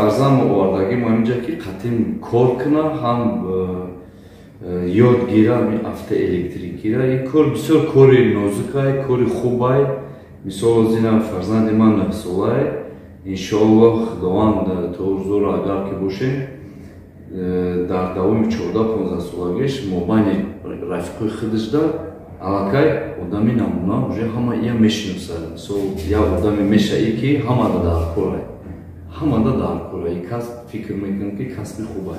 фарзанд овардаги мо инҷа ки қатъин кор кунам, ҳам ёд гирам автоэлектрикира. Ин кор бисёр кори нозукай, кори хубай. Мисол зина фарзанди ман 9 солае. Иншоаллоҳ худованд то ҳузур агар ки бошем дар давоми 14-15 солагиш мо байни рафиқои худашда аллакай одами намуна уже ҳама ия мешиносад. Мисол як одами мешаи ки ҳамада дар корай. Ҳамада дар корай. Касб фикр мекунам ки касби хубай.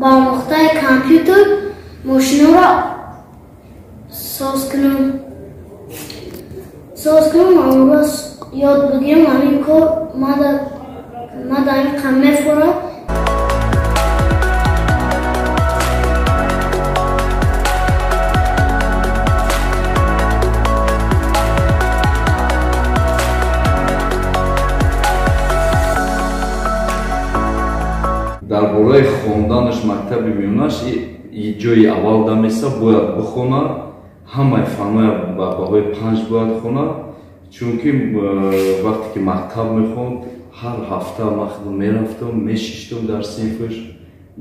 با مقطع کامپیوتر ماشین را ساز کنم آن را یاد بگیرم. همین کار ما در این قمه فورم. дар бораи хонданаш мактаби миёнаш ҷои аввал дамеса бояд бихона, ҳамаи фанҳоя ба баҳои 5 бояд хона, чунки вақте ки мактаб мехонд ҳар ҳафта махдум мерафтам, мешиштам дар синфаш,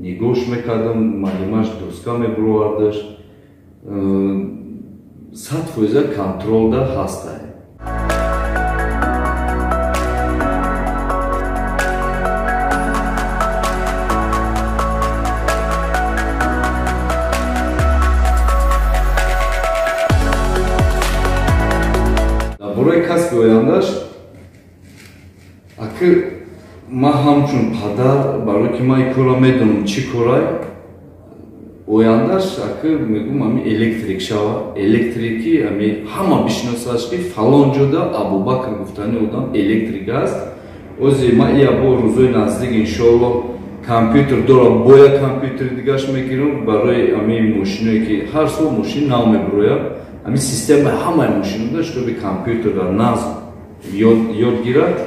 нигоҳш мекардам, маълимаш доска мебуровардаш. 100% контролда ҳастай. Бораи касби ояндаш аки ман ҳамчун падар барои ки ман кора медонам чӣ корай, ояндаш аки мегӯм ами электрик шава. Электрики ами ҳама бишносаш ки фалон ҷода Абубакр гуфтани одам электрик аст. ози ман ия бо рӯзои наздик иншоаллоҳ компютер дорам, бояд компютери дигаш мегирам барои ами мошиное ки ҳар сол мошин нав мебуроям. Ами системаи ҳамаи мошинада шуби компютерда назм ёд гирад,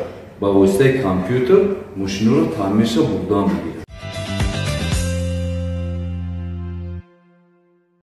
ба воситаи компютер мошинаро таъмирша бурдан бигирад.